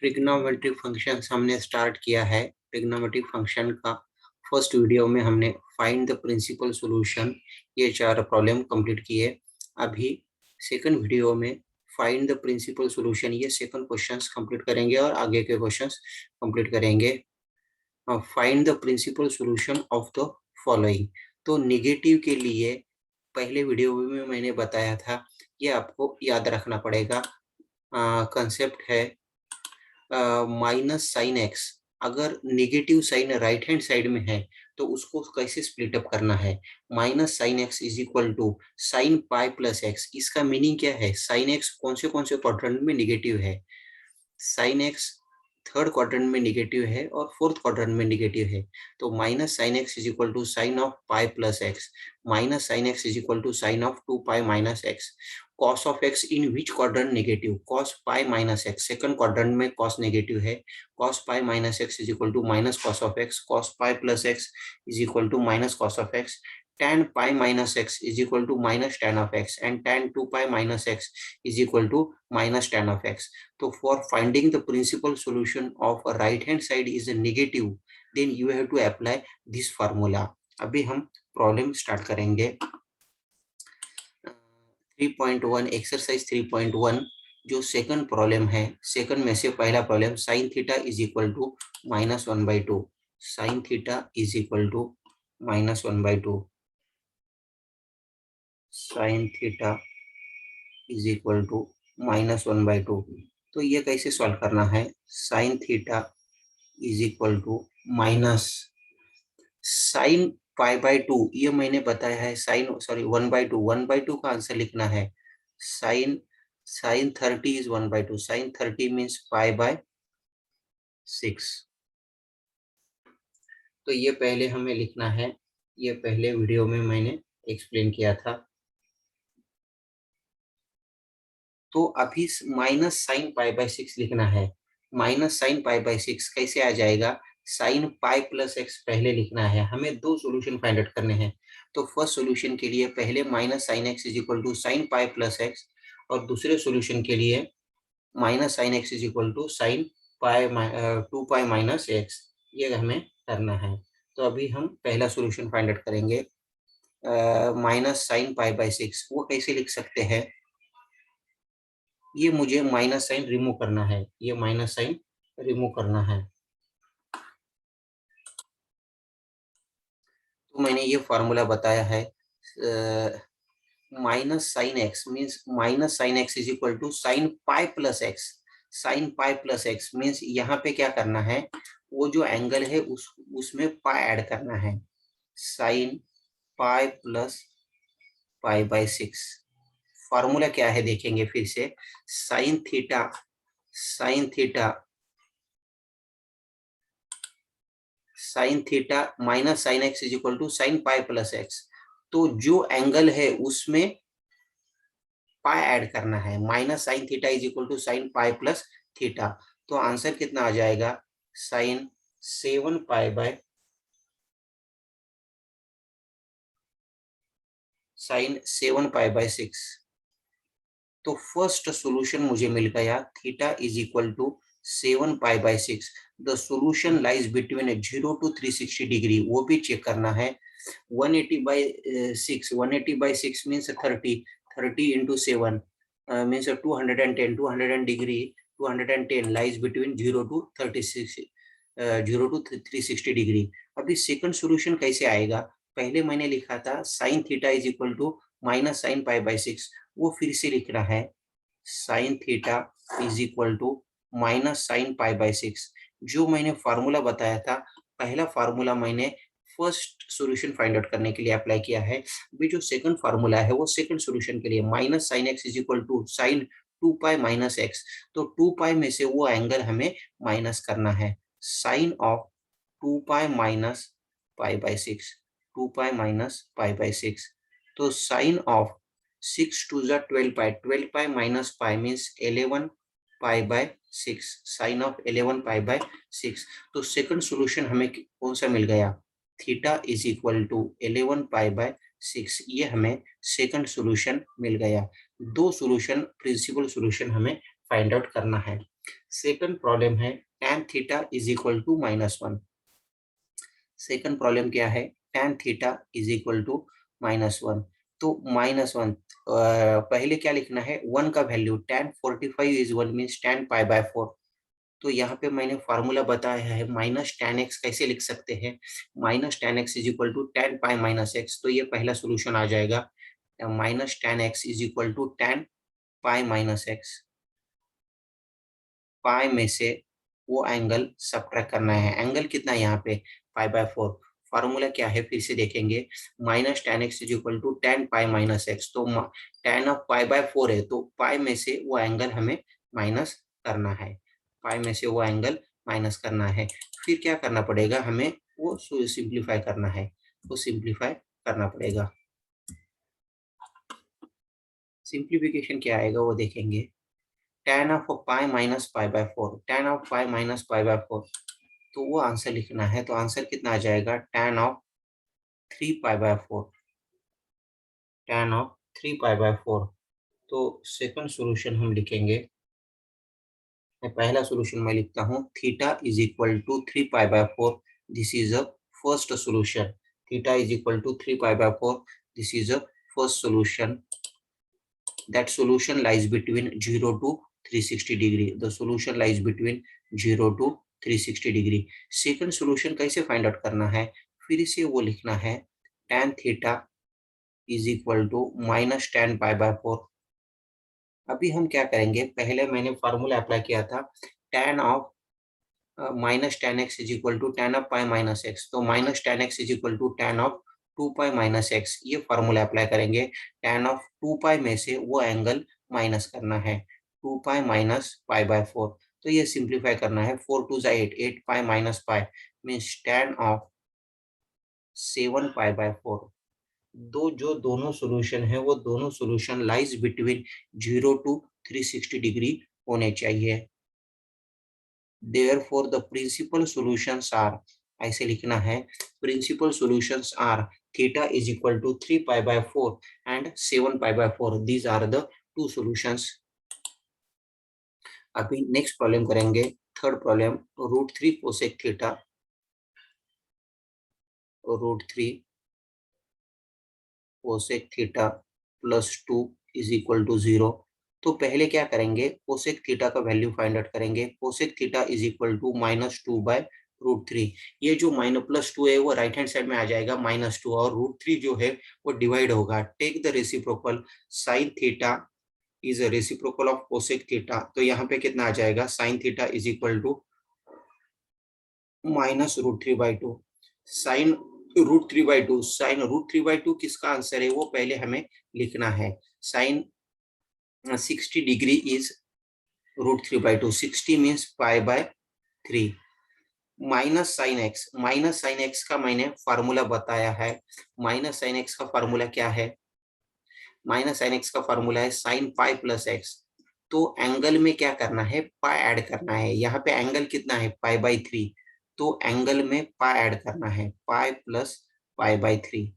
Trigonometric function हमने start किया है। ट्रिग्नोमेट्रिक फंक्शन का फर्स्ट वीडियो में हमने फाइंड द प्रिंसिपल सॉल्यूशन ये 4 प्रॉब्लम कंप्लीट किए। अभी सेकंड वीडियो में फाइंड द प्रिंसिपल सॉल्यूशन ये सेकंड क्वेश्चंस कंप्लीट करेंगे और आगे के क्वेश्चंस कंप्लीट करेंगे। Find the principal solution of the following. तो नेगेटिव के लिए पहले वीडियो में मैंने बताया था, ये आपको याद रखना पड़ेगा। कंसेप्ट है माइनस साइन एक्स। अगर negative sine right hand side में है तो उसको कैसे स्प्लिट अप करना है। Minus sine x is equal to sine pi plus x. इसका मीनिंग क्या है, साइन एक्स कौन से क्वाड्रेंट में नेगेटिव है। साइन एक्स थर्ड क्वाड्रेंट में नेगेटिव है और फोर्थ क्वाड्रेंट में नेगेटिव है। तो minus sine x is equal to sine of pi plus x. Minus sine x is equal to sine of 2 pi minus x. Cos of x in which quadrant negative, cos pi minus x second quadrant में cos negative है। Cos pi minus x is equal to minus cos of x. Cos pi plus x is equal to minus cos of x. tan pi minus x is equal to minus tan of x and tan 2 pi minus x is equal to minus tan of x. So for finding the principal solution of a right hand side is a negative, then you have to apply this formula. अभी हम problem start करेंगे। 3.1 exercise 3.1 जो second problem है, second में से पहला problem sine theta is equal to -1/2। Sine theta is equal to -1/2। Sine theta is equal to -1/2। तो ये कैसे सॉल्व करना है। Sine theta is equal to minus sine pi by 2, ये मैंने बताया है। साइन 1/2 का आंसर लिखना है। Sine 30 is 1/2। Sine 30 means pi by 6। तो ये पहले हमें लिखना है, ये पहले वीडियो में मैंने एक्सप्लेन किया था। तो अभी माइनस साइन पाई बाय 6 लिखना है। माइनस साइन पाई बाय 6 कैसे आ जाएगा, साइन पाई प्लस एक्स पहले लिखना है। हमें दो सॉल्यूशन फाइंड आउट करने हैं। तो फर्स्ट सॉल्यूशन के लिए पहले minus sine x is equal to sine pi plus x, और दूसरे सॉल्यूशन के लिए minus sine x is equal to sine pi 2 pi minus x, ये हमें करना है। तो अभी हम पहला सॉल्यूशन फाइंड आउट करेंगे। माइनस साइन पाई बाय 6 वो कैसे लिख सकते हैं, ये मुझे माइनस साइन रिमूव करना है, ये माइनस साइन रिमूव करना है। तो मैंने ये फॉर्मूला बताया है। Minus sine x means minus sine x is equal to sine pi plus x. Sine pi plus x means यहाँ पे क्या करना है, वो जो एंगल है उसमें पाई ऐड करना है। Sine pi plus pi by 6। Formula क्या है देखेंगे फिर से। Sine theta sine theta minus sine x is equal to sine pi plus x. तो जो एंगल है उसमें पाई ऐड करना है। Minus sine theta is equal to sine pi plus theta. तो आंसर कितना आ जाएगा, sine 7 pi by sine 7 pi by 6। तो फर्स्ट सॉल्यूशन मुझे मिल गया, theta is equal to 7 pi by 6। The solution lies between 0 to 360 degree, वो भी चेक करना है। 180 by 6, 180 by 6 means 30, 30 into 7 means 210, 200 degree, 210 lies between 0 to 36, 0 to 360 degree. अभी second solution कैसे आएगा, पहले मैंने लिखा था sine theta is equal to minus sine pi by 6, वो फिर से लिख रहा है। Sine theta is equal to minus sine pi by 6। जो मैंने फार्मूला बताया था, पहला फार्मूला मैंने फर्स्ट सॉल्यूशन फाइंड आउट करने के लिए अप्लाई किया है। अभी जो सेकंड फार्मूला है वो सेकंड सॉल्यूशन के लिए, minus sine x is equal to sine 2 pi minus x. तो 2 पाई में से वो एंगल हमें माइनस करना है। Sine of 2 pi minus pi by 6, 2 pi minus pi by 6। तो साइन ऑफ 6 2 जा 12 pi, 12 pi minus pi means 11 pi by 6, sine of 11 pi by 6। तो सेकंड सॉल्यूशन हमें कौन सा मिल गया, theta is equal to 11 pi by 6, ये हमें सेकंड सॉल्यूशन मिल गया। दो सॉल्यूशन प्रिंसिपल सॉल्यूशन हमें फाइंड आउट करना है। सेकंड प्रॉब्लम है tan theta is equal to -1। Second problem क्या है, tan theta is equal to -1। तो -1 पहले क्या लिखना है, 1 का value tan 45 is 1 means tan pi by 4। तो यहाँ पे मैंने फार्मूला बताया है, माइनस tan x कैसे लिख सकते हैं, minus tan x is equal to tan pi minus x। तो ये पहला सोल्यूशन आ जाएगा, minus tan x is equal to tan pi minus x। Pi में से वो एंगल सब्ट्रैक्ट करना है, एंगल कितना है यहाँ पे पाई बाय 4। फार्मूला क्या है फिर से देखेंगे, minus tan x is equal to tan pi minus x। तो tan ऑफ पाई बाय 4 है, तो पाई में से वो एंगल हमें माइनस करना है, पाई में से वो एंगल माइनस करना है। फिर क्या करना पड़ेगा हमें, वो सिंप्लीफाई करना है, वो सिंप्लीफाई करना पड़ेगा। सिंप्लीफिकेशन क्या आएगा वो देखेंगे, tan of pi minus pi by 4, tan of pi minus pi by 4। तो वो आंसर लिखना है, तो आंसर कितना आ जाएगा, tan of 3 pi by 4, tan of 3 pi by 4। तो सेकंड सॉल्यूशन हम लिखेंगे, पहला सॉल्यूशन मैं लिखता हूँ, theta is equal to 3 pi by 4, this is a first solution. Theta is equal to 3 pi by 4, this is a first solution. That solution lies between 0 to 360 degree. The solution lies between 0 to 360 degree. Second solution कैसे find out करना है, फिर से वो लिखना है, tan theta is equal to minus tan pi by 4। अभी हम क्या करेंगे, पहले मैंने फार्मूला अप्लाई किया था, tan of minus tan x is equal to tan of pi minus x। तो minus tan x is equal to tan of 2 pi minus x, ये फार्मूला अप्लाई करेंगे। tan ऑफ 2 पाई में से वो angle minus करना है, 2 pi minus pi by 4। तो ये सिंप्लीफाई करना है, 4 to 8, 8 pi minus pi means tan of 7 pi by 4। जो दोनों सॉल्यूशन है वो दोनों solution lies between 0 to 360 degree होने चाहिए। Therefore, the principal solutions are, ऐसे लिखना है, principal solutions are theta is equal to 3 pi by 4 and 7 pi by 4. These are the two solutions. अभी नेक्स्ट प्रॉब्लम करेंगे, third problem, √3 cosec theta, √3 cosec theta plus 2 is equal to 0। तो पहले क्या करेंगे, cosec theta का value find out करेंगे। Cosec theta is equal to -2 by √3। ये जो -+2 है वो राइट हैंड साइड में आ जाएगा -2, और √3 जो है वो डिवाइड होगा। Take the reciprocal, sine theta is a reciprocal of cosec theta. तो यहाँ पे कितना आ जाएगा, sine theta is equal to -√3/2। Sine √3/2, sine √3/2 किसका आंसर है वो पहले हमें लिखना है। Sine 60 degree is √3/2, 60 means pi by 3, minus sine x का मैंने फार्मूला बताया है। माइनस साइन एक्स का फार्मूला क्या है, माइनस साइन एक्स का फार्मूला है साइन पाई प्लस एक्स। तो एंगल में क्या करना है, पाई ऐड करना है। यहाँ पे एंगल कितना है, पाई बाय 3। तो एंगल में पाई ऐड करना है, pi plus pi by 3।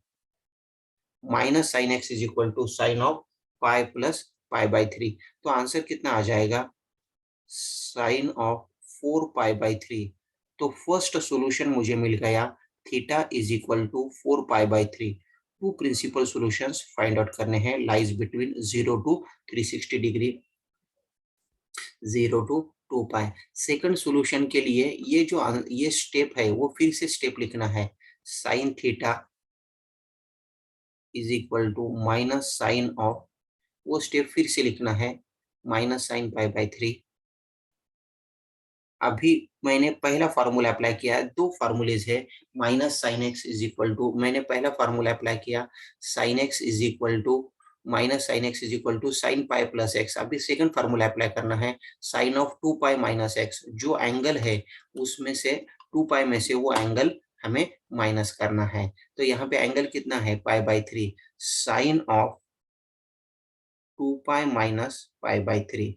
Minus sine x is equal to sine of pi plus pi by 3। तो आंसर कितना आ जाएगा, साइन ऑफ 4 पाई बाय 3। तो फर्स्ट सॉल्यूशन मुझे मिल गया, theta is equal to 4 pi by 3। Two principal solutions find out करने हैं, lies between 0 to 360 degree, 0 to 2 pi. Second solution के लिए ये स्टेप है वो फिर से स्टेप लिखना है, sine theta is equal to minus sine of, वो स्टेप फिर से लिखना है, माइनस साइन पाई बाय 3। अभी मैंने पहला फार्मूला अप्लाई किया है, दो फार्मूलेज है, minus sine x is equal to, मैंने पहला फार्मूला अप्लाई किया, sine x is equal to minus sine x is equal to sine pi plus x. अभी सेकंड फार्मूला अप्लाई करना है, sine of 2 pi minus x. जो angle है उसमें से 2 पाई में से वो एंगल हमें माइनस करना है। तो यहाँ पे एंगल कितना है, pi by 3, sine of 2 pi minus pi by 3।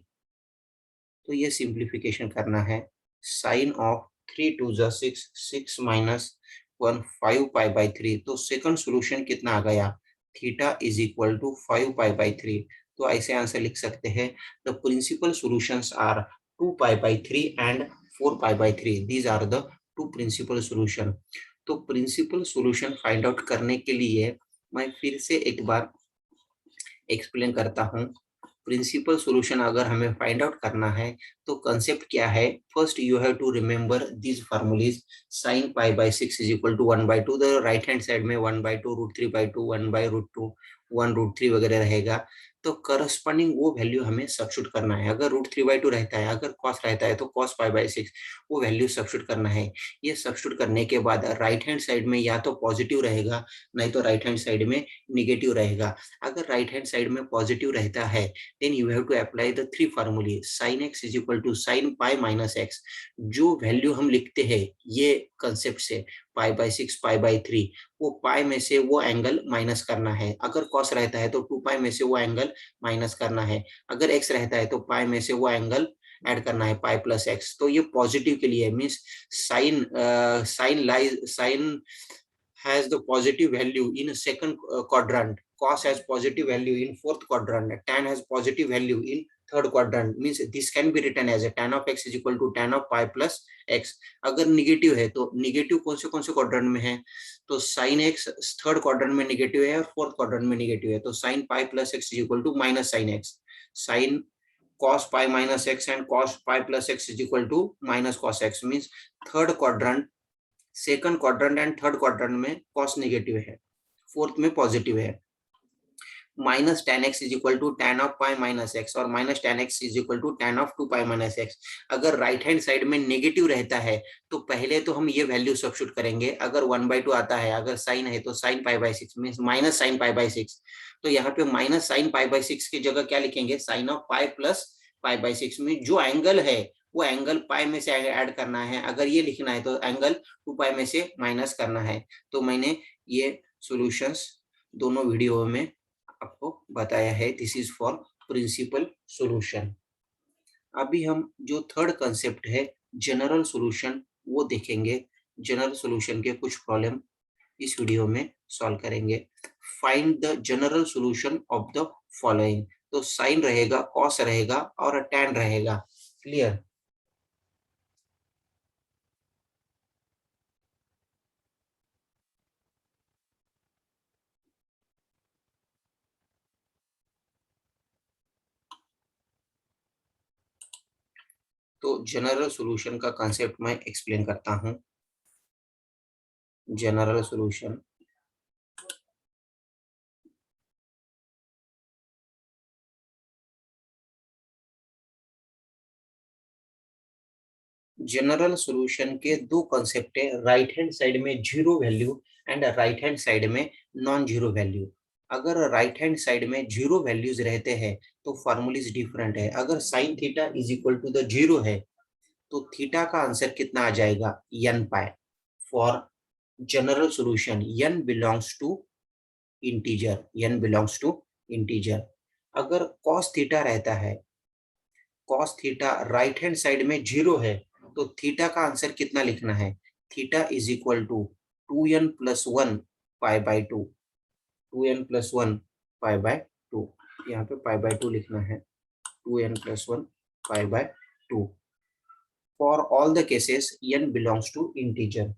तो ये सिंप्लीफिकेशन करना है, साइन ऑफ 3 टू ज़ 6, 6 माइनस 1, 5 पाई बाय 3। तो सेकंड सॉल्यूशन कितना आ गया, theta is equal to 5 pi by 3। तो ऐसे आंसर लिख सकते हैं, the principal solutions are 2π/3 and 4π/3. These are the two principal solution. तो प्रिंसिपल सॉल्यूशन फाइंड आउट करने के लिए मैं फिर से एक बार एक्सप्लेन करता हूँ. प्रिंसिपल सॉल्यूशन अगर हमें फाइंड आउट करना है तो कंसेप्ट क्या है. First you have to remember this formulae. sin π/6 is equal to 1/2. The right hand side में 1/2 √3/2 1/√2 1√3 वगैरह रहेगा. तो करस्पॉन्डिंग वो वैल्यू हमें सब्स्टिट्यूट करना है. अगर √3/2 रहता है, अगर कॉस रहता है तो cos π/6 वो वैल्यू सब्स्टिट्यूट करना है. ये सब्स्टिट्यूट करने के बाद राइट हैंड साइड में या तो पॉजिटिव रहेगा, नहीं तो राइट हैंड साइड में निगेटिव रहेगा. अगर राइट हैंड साइड में पॉजिटिव रहता है then you have to apply the three formulae. sin x is equal to sin pi minus x. जो वैल्यू हम लिखते हैं ये कंसेप्ट से π/6 π/3, वो पाई में से वो एंगल माइनस करना है. अगर cos रहता है तो 2π में से वो एंगल माइनस करना है. अगर x रहता है तो पाई में से वो एंगल ऐड करना है, पाई प्लस एक्स. तो ये पॉजिटिव के लिए means sign has the positive value in second quadrant, cos has positive value in fourth quadrant, tan has positive value in third quadrant. Means this can be written as a tan of x is equal to tan of pi plus x. अगर negative है तो negative कौन से quadrant में है, तो sin x third quadrant में negative है और फोर्थ क्वाड्रेंट में निगेटिव है. तो sin pi plus x is equal to minus sin x. sin cos pi minus x and cos pi plus x is equal to minus cos x. means third quadrant, second quadrant and third quadrant में cos negative है, fourth में positive है. Minus tan x is equal to tan of pi minus x और minus tan x is equal to tan of 2π minus x. अगर right hand side में negative रहता है तो पहले तो हम ये वैल्यू सब्स्टिट्यूट करेंगे. अगर 1/2 आता है, अगर साइन है तो sin π/6 मींस माइनस sin π/6. तो यहाँ पे माइनस sin π/6 की जगह क्या लिखेंगे, sin ऑफ पाई प्लस π/6 में जो एंगल है वो एंगल पाई में से ऐड करना है. अगर ये लिखना है तो एंगल 2π में से माइनस करना है. तो मैंने ये सॉल्यूशंस दोनों वीडियो में आपको बताया है. This is for principal solution. अभी हम जो थर्ड कंसेप्ट है जनरल सॉल्यूशन वो देखेंगे. जनरल सॉल्यूशन के कुछ प्रॉब्लम इस वीडियो में सॉल्व करेंगे. Find the general solution of the following. तो साइन रहेगा, कॉस रहेगा और टैन रहेगा. क्लियर. तो जनरल सॉल्यूशन का कंसेप्ट मैं एक्सप्लेन करता हूं. जनरल सॉल्यूशन, जनरल सॉल्यूशन के दो कंसेप्ट है. राइट हैंड साइड में zero value and right hand side में नॉन जीरो वैल्यू. अगर राइट हैंड साइड में जीरो वैल्यूज रहते हैं तो फार्मूलीज डिफरेंट है. अगर sine theta is equal to the zero है तो थीटा का आंसर कितना आ जाएगा, n pi. For general solution n belongs to integer, n belongs to integer. अगर cos थीटा रहता है, cos theta right hand side में जीरो है तो थीटा का आंसर कितना लिखना है, theta is equal to 2n plus 1 π/2, 2n plus 1 π/2. यहाँ पे π/2 लिखना है, 2n plus 1 π/2. For all the cases n belongs to integer.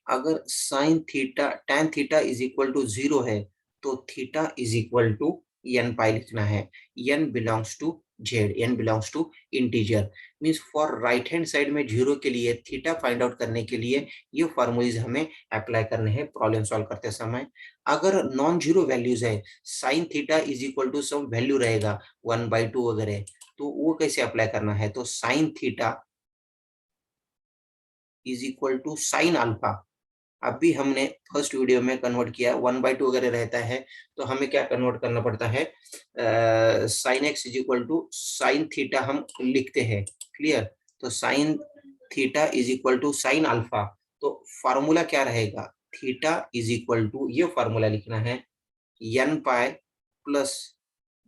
अगर sine theta tan theta is equal to 0 है तो theta is equal to n pi लिखना है. n belongs to z, n belongs to integer. Means for right hand side में zero के लिए theta find out करने के लिए ये फॉर्मूलीज हमें अप्लाई करने हैं प्रॉब्लम सॉल्व करते समय. अगर नॉन जीरो वैल्यूज है, sine theta is equal to some value रहेगा 1/2 वगैरह, तो वो कैसे अप्लाई करना है, तो sine theta is equal to sine alpha. अभी हमने फर्स्ट वीडियो में कन्वर्ट किया, 1/2 अगर रहता है तो हमें क्या कन्वर्ट करना पड़ता है, sine x is equal to sine theta हम लिखते हैं. क्लियर. तो sine theta is equal to sine alpha. तो फार्मूला क्या रहेगा, थीटा इज इक्वल टू, ये फार्मूला लिखना है, n pi plus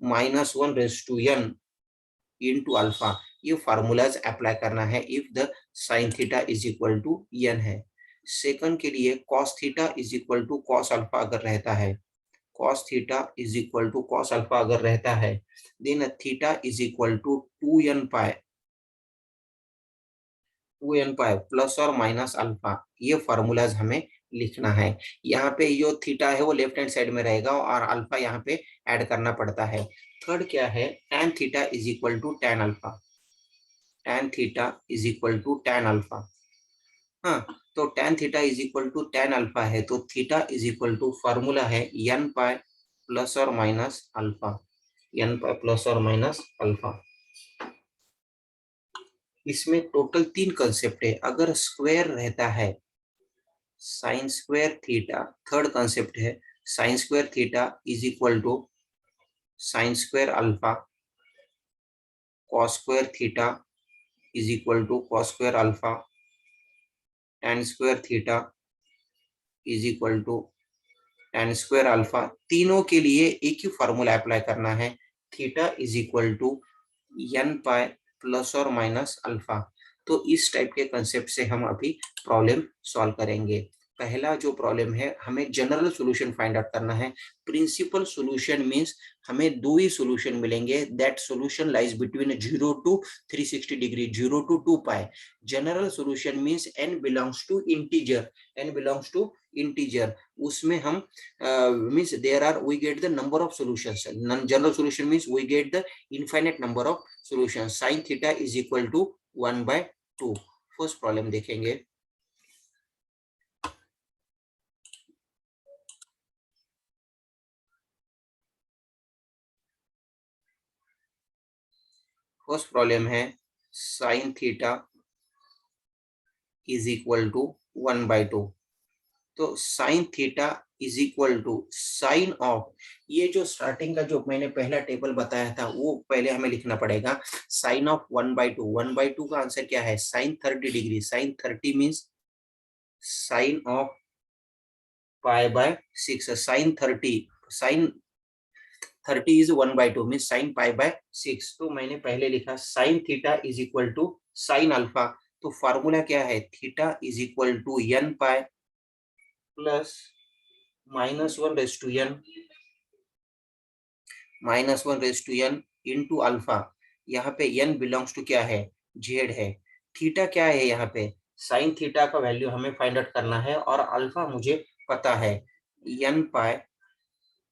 -1/n into alpha. ये फार्मूलाज अप्लाई करना है if the sine theta is equal to n है. सेकंड के लिए cos theta is equal to cos alpha अगर रहता है, cos theta is equal to cos alpha अगर रहता है, then theta is equal to 2n pi plus और माइनस अल्फा। ये फॉर्मूलाज हमें लिखना है। यहाँ पे जो थीटा है वो लेफ्ट हैंड साइड में रहेगा और अल्फा यहाँ पे ऐड करना पड़ता है। थर्ड क्या है, tan theta is equal to tan alpha. tan theta is equal to tan alpha. हाँ, तो tan theta is equal to tan alpha है, तो theta is equal to formula है n पाई प्लस और minus alpha. n pi plus और minus alpha. इसमें total 3 concept है। अगर स्क्वायर रहता है sine square theta, third concept है sine square theta is equal to sine square alpha, cos square theta is equal to cos square alpha, tan square theta is equal to tan square alpha. तीनों के लिए एक ही formula apply करना है, theta is equal to n pi plus और minus alpha. तो इस टाइप के कंसेप्ट से हम अभी प्रॉब्लम सॉल्व करेंगे। पहला जो प्रॉब्लम है, हमें जनरल सॉल्यूशन फाइंड आउट करना है। प्रिंसिपल सॉल्यूशन मींस हमें दो ही सॉल्यूशन मिलेंगे, that solution lies between 0 to 360 degree, 0 to 2 pi. General solution means n belongs to integer, n belongs to integer. उसमें हम means there are we get the number of solutions. Non-general solution means we get the infinite number of solutions. Sin theta is equal to 1/2. First problem देखेंगे। First problem है sin theta is equal to 1/2। तो sine theta is equal to sine of, ये जो starting का जो मैंने पहला table बताया था वो पहले हमें लिखना पड़ेगा। साइन ऑफ 1/2, 1/2 का आंसर क्या है, sine 30 degree. Sine 30 means sine of π/6। Sine 30 is 1/2 mean sine π/6। तो मैंने पहले लिखा sine theta is equal to sine alpha. तो फॉर्मूला क्या है, theta is equal to n pi plus -1/n into alpha. यहाँ पे n बिलोंग्स टू क्या है, z है। थीटा क्या है, यहाँ पे साइन थीटा का वैल्यू हमें फाइंड आउट करना है और अल्फा मुझे पता है n pi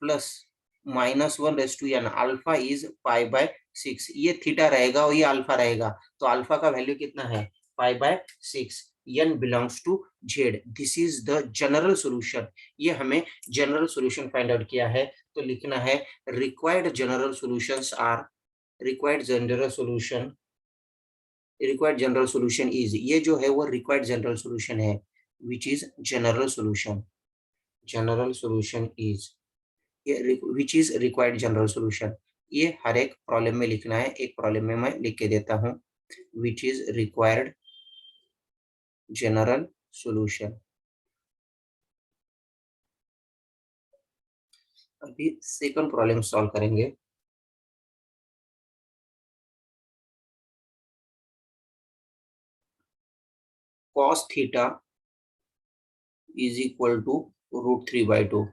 plus -1/n। Alpha is π/6। ये थीटा रहेगा और ये अल्फा रहेगा, तो अल्फा का वैल्यू कितना है, π/6। n belongs to z। This is the general solution. ये हमें जनरल सॉल्यूशन फाइंड आउट किया है, तो लिखना है required general solutions are, required general solution is, ये जो है वो रिक्वायर्ड जनरल सॉल्यूशन है, which is general solution. General solution is which is required general solution. ये हर एक प्रॉब्लम में लिखना है। एक प्रॉब्लम में मैं लिख के देता हूँ, which is required general solution. अभी सेकंड प्रॉब्लम सॉल्व करेंगे। cos theta is equal to √3/2।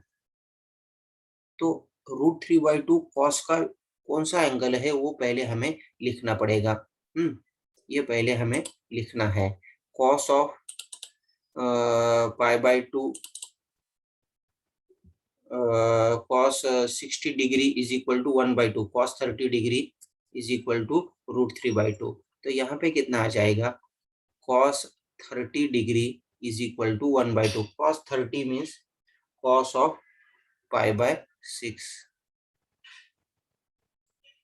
तो √3/2 कॉस का कौन सा एंगल है वो पहले हमें लिखना पड़ेगा। ये पहले हमें लिखना है। Cos of π/2 cos 60 degree is equal to 1/2, cos 30 degree is equal to √3/2। तो यहाँ पे कितना आ जाएगा, cos 30 degree is equal to 1/2। cos 30 means cos of π/6।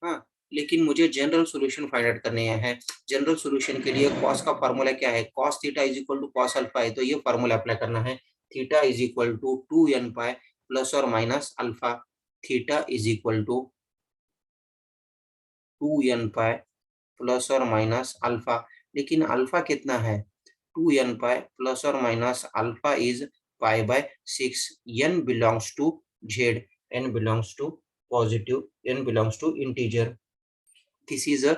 हाँ, लेकिन मुझे जनरल सॉल्यूशन फाइंड आउट करने हैं। जनरल सॉल्यूशन के लिए cos का फॉर्मूला क्या है, cos theta is equal to cos alpha है, तो ये फॉर्मूला अप्लाई करना है। Theta is equal to 2n pi plus और minus alpha. Theta is equal to 2n pi plus और माइनस अल्फा। लेकिन अल्फा कितना है, 2n पाई प्लस और minus alpha is π/6। n belongs to z, n belongs to positive, n belongs to integer. This is a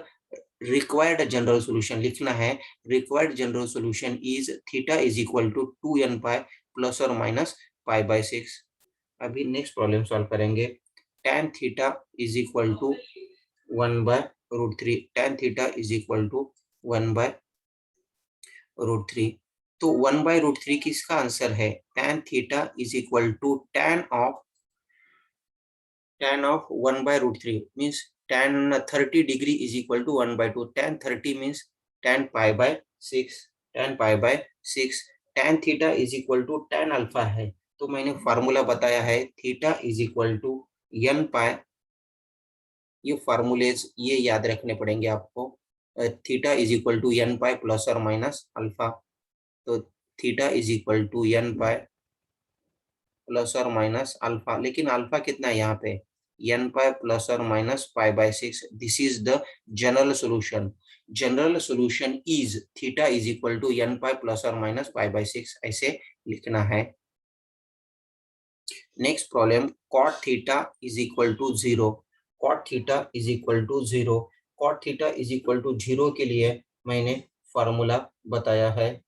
required general solution. लिखना है required general solution is theta is equal to 2n pi plus और minus π/6। अभी next problem solve करेंगे। tan theta is equal to 1/√3, tan theta is equal to 1/√3। तो 1/√3 किसका answer है? tan theta is equal to tan of 1/√3 means tan 30 degree is equal to 1/2। tan 30 means tan π/6, tan π/6। tan theta is equal to tan alpha है, तो मैंने formula बताया है theta is equal to n pi. ये formulas ये याद रखने पड़ेंगे आपको। Theta is equal to n pi plus और माइनस अल्फा। तो theta is equal to n pi plus और माइनस अल्फा, लेकिन अल्फा कितना है यहाँ पे? n पाई प्लस और minus π/6। This is the general solution. General solution is theta is equal to n pi plus और minus π/6, ऐसे लिखना है। Next problem, cot theta is equal to 0। cot theta is equal to 0। cot theta is equal to 0 के लिए मैंने formula बताया है।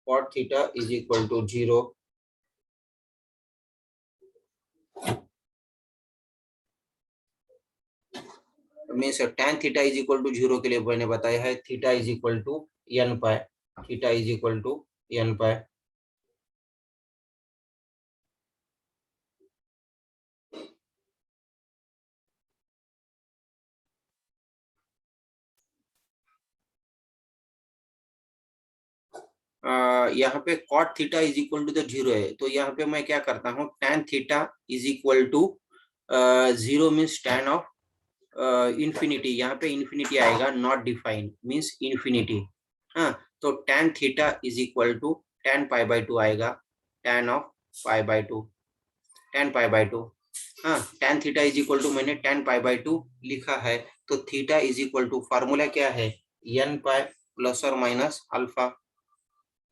cot theta is equal to 0 means tan theta is equal to 0 के लिए मैंने बताया है theta is equal to n pi. Theta is equal to n pi. यहाँ पे cot theta is equal to the 0 है, तो यहाँ पे मैं क्या करता हूँ, tan theta is equal to 0 means tan of infinity. यहाँ पे इंफिनिटी आएगा, नॉट डिफाइंड मीन्स इंफिनिटी। हाँ, तो tan theta is equal to tan π/2 आएगा, tan ऑफ π/2, tan π/2। हाँ, tan theta is equal to मैंने tan π/2 लिखा है। तो theta is equal to formula क्या है? n पाई प्लस और minus alpha,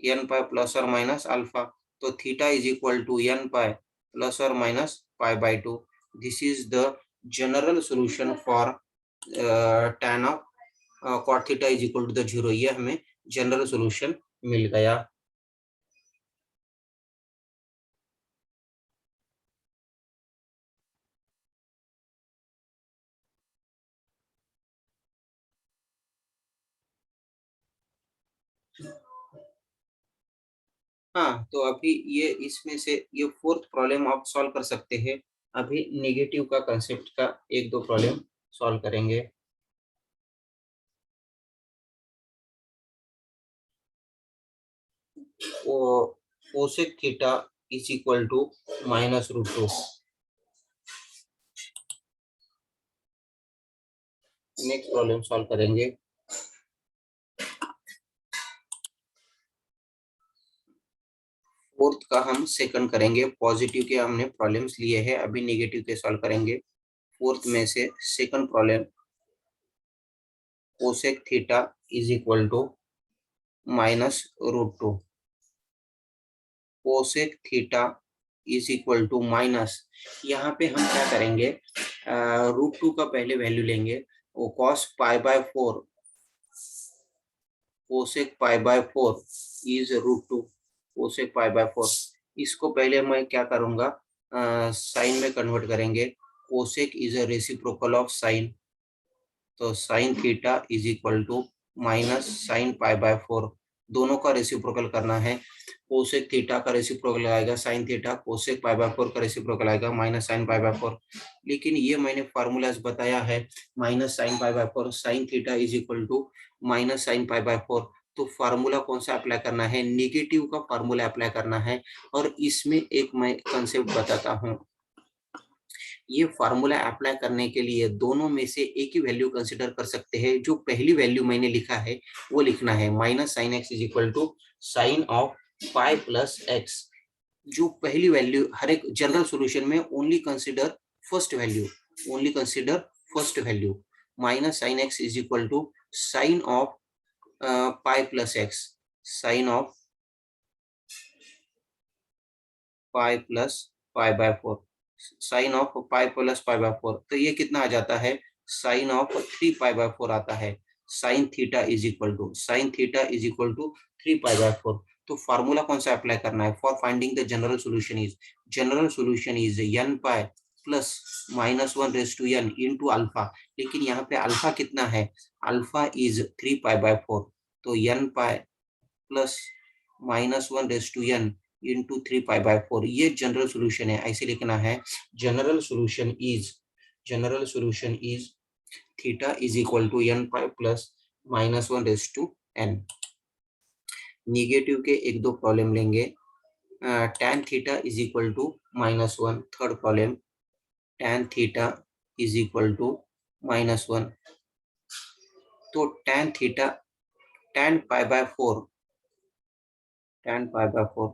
n pi plus और माइनस अल्फा। तो theta is equal to n pi plus और minus π/2। This is the general solution for tan of cot theta is equal to the 0। ये हमें general solution मिल गया। हाँ, तो अभी ये इसमें से ये फोर्थ प्रॉब्लम आप सॉल्व कर सकते हैं। अभी नेगेटिव का कंसेप्ट का एक दो प्रॉब्लम सॉल्व करेंगे। Cosec theta is equal to -√2। Next problem solve करेंगे। फोर्थ का हम सेकंड करेंगे। पॉजिटिव के हमने प्रॉब्लम्स लिए हैं, अभी नेगेटिव के सॉल्व करेंगे। फोर्थ में से second problem, cosec theta is equal to -√2। Cosec theta is equal to minus, यहाँ पे हम क्या करेंगे, √2 का पहले वैल्यू लेंगे, वो cos π/4, कोसेक π/4 इज √2, कोसेक π/4। इसको पहले मैं क्या करूंगा, साइन में कन्वर्ट करेंगे। Cosec is a reciprocal of sine, तो sine theta is equal to minus sine π/4। दोनों का रेसिप्रोकल करना है। कोसेक थीटा का रेसिप्रोकल आएगा साइन थीटा, कोसेक π/4 का रेसिप्रोकल आएगा माइनस साइन π/4। लेकिन ये मैंने फार्मूलाज बताया है, minus sine π/4 sine theta is equal to minus sine π/4। तो फार्मूला कौन सा अप्लाई करना है? निगेटिव का फार्मूला अप्लाई करना है। और इसमें एक मैं कंसेप्ट बताता हूँ, ये फार्मूला अप्लाई करने के लिए दोनों में से एक ही वैल्यू कंसिडर कर सकते हैं। जो पहली वैल्यू मैंने लिखा है वो लिखना है, minus sine x is equal to sine of pi plus x. जो पहली वैल्यू, हर एक जनरल सॉल्यूशन में only consider first value, only consider first value. Minus sine x is equal to sine of pi plus x, sine of pi plus π/4, sine of pi plus π/4। तो ये कितना आ जाता है, साइन ऑफ 3π/4 आता है। Sine theta is equal to 3π/4। तो formula कौन सा अप्लाई करना है? For finding the general solution is n pi plus -1 into alpha. लेकिन यहाँ पे अल्फा कितना है? अल्फा इज 3 पाई/4, तो n pi plus -1 into 3 pi, ये जनरल सोल्यूशन है। ऐसे लिखना है, general solution is theta is equal to n pi plus -1 negative के एक दो प्रॉब्लम लेंगे। tan theta is equal to -1, third problem, tan theta is equal to -1। तो tan theta, tan pi, tan pi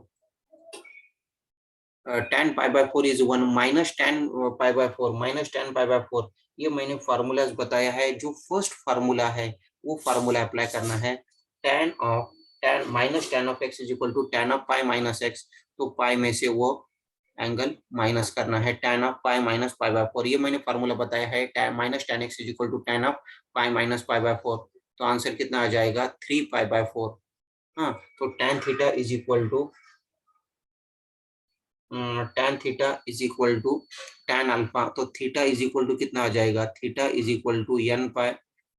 tan pi is 1 minus tan pi ये मैंने formulas बताया है। जो फर्स्ट फार्मूला है वो फार्मूला अप्लाई करना है। tan of x is equal to tan of pi minus x, तो पाई में से वो एंगल माइनस करना है। tan of pi minus pi ये मैंने फार्मूला बताया है। Minus tan x is equal to tan of pi minus pi, तो आंसर कितना आ जाएगा? 3 पाई/4। हाँ, तो tan theta is equal to tan theta is equal to tan alpha, तो थीटा इज इक्वल टू कितना आ जाएगा? Theta is equal to n pi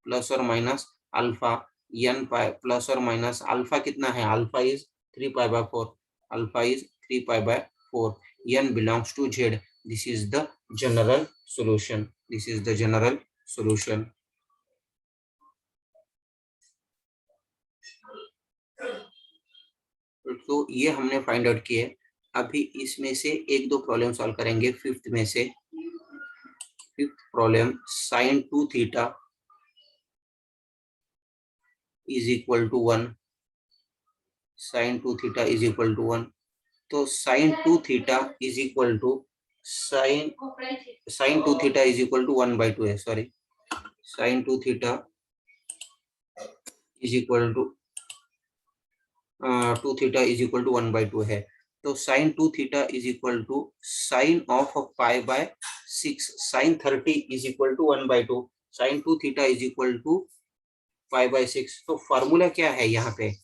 plus और minus alpha, n pi plus और माइनस अल्फा कितना है? Alpha is 3 pi, alpha is 3 pi, n belongs to z। This is the general solution, this is the general solution. तो ये हमने find out किए। अभी इसमें से एक दो प्रॉब्लम सॉल्व करेंगे। फिफ्थ में से, fifth problem, sine 2 theta is equal to 1, sine 2 theta is equal to 1। तो sine 2 theta is equal to sine sine 2 theta is equal to 1/2 है, sorry, sine 2 theta is equal to 2 theta is equal to 1/2 है। तो sine 2 theta is equal to sine of pi, sine 30 is equal to 1/2, sine 2 theta is equal to pi. तो formula क्या है यहाँ पे?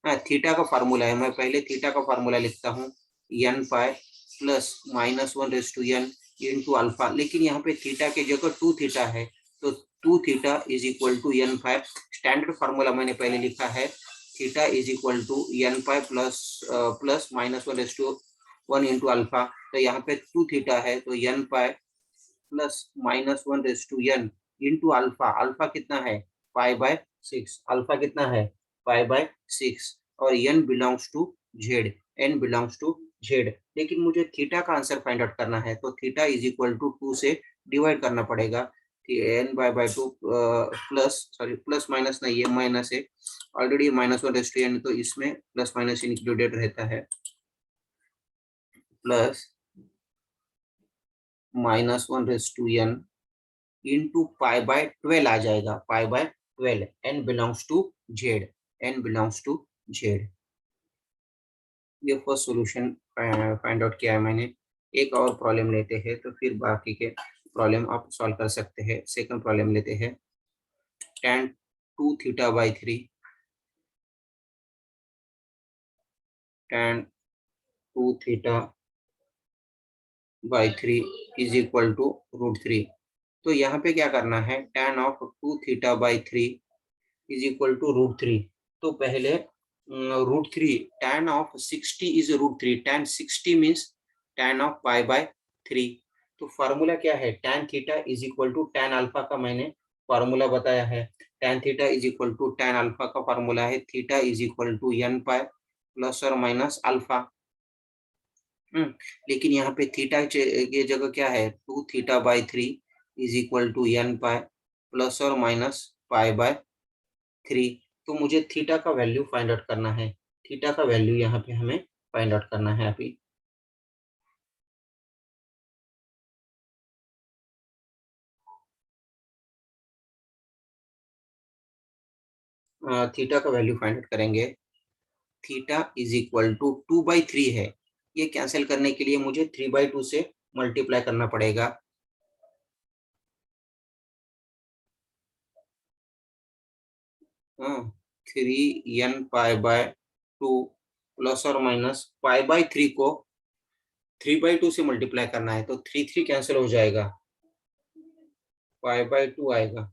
हाँ, theta का फार्मूला है। मैं पहले थीटा का फार्मूला लिखता हूँ, n pi plus -1 into alpha. लेकिन यहाँ पे थीटा के जगह 2 थीटा है, तो 2 theta is equal to n pi. Standard formula मैंने पहले लिखा है, theta is equal to n pi plus -1 into alpha. तो यहाँ पे 2 थीटा है, तो n pi plus -1 into alpha. Alpha कितना है? पाई/6। अल्फा कितना है? पाई/6। और n belongs to z, n belongs to z। लेकिन मुझे थीटा का आंसर फाइंड आउट करना है, तो थीटा इज इक्वल टू 2 से डिवाइड करना पड़ेगा। n/2 plus, sorry, plus minus नहीं, ये माइनस है, ऑलरेडी -1 तो इसमें प्लस माइनस इंक्लूडेड रहता है। प्लस -1 इंटू पाई/12 आ जाएगा, पाई/12। n belongs to z, n belongs to z। ये फर्स्ट सॉल्यूशन फाइंड आउट किया है मैंने। एक और प्रॉब्लम लेते हैं, तो फिर बाकी के प्रॉब्लम आप सॉल्व कर सकते हैं। सेकंड प्रॉब्लम लेते हैं, tan 2 theta by 3, tan 2 theta by 3 is equal to √3। तो यहाँ पे क्या करना है? tan of 2 theta by 3 is equal to √3। तो पहले √3, tan of 60 is √3, tan 60 means tan of pi. तो फार्मूला क्या है? tan theta is equal to tan alpha का मैंने फार्मूला बताया है। tan theta is equal to tan alpha का फार्मूला है, theta is equal to n pi plus और माइनस अल्फा। लेकिन यहाँ पे थीटा ये जगह क्या है? 2 theta by 3 is equal to n pi plus और माइनस पाई/3। तो मुझे थीटा का वैल्यू फाइंड आउट करना है। थीटा का वैल्यू यहाँ पे हमें फाइंड आउट करना है अभी। थीटा का वैल्यू फाइंड आउट करेंगे। थीटा इज इक्वल टू 2/3 है, ये कैंसिल करने के लिए मुझे 3/2 से मल्टीप्लाई करना पड़ेगा। हाँ, 3n पाई/2 प्लस और माइनस π/3 को 3/2 से मल्टीप्लाई करना है, तो 3 कैंसिल हो जाएगा, π/2 आएगा।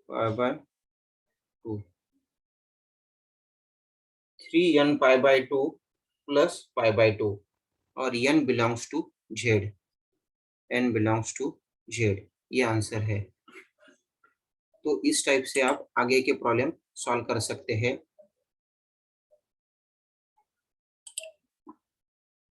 π/2 3n π/2 प्लस π/2 और n belongs to z, n belongs to z, ये आंसर है। तो इस टाइप से आप आगे के प्रॉब्लम सॉल्व कर सकते हैं।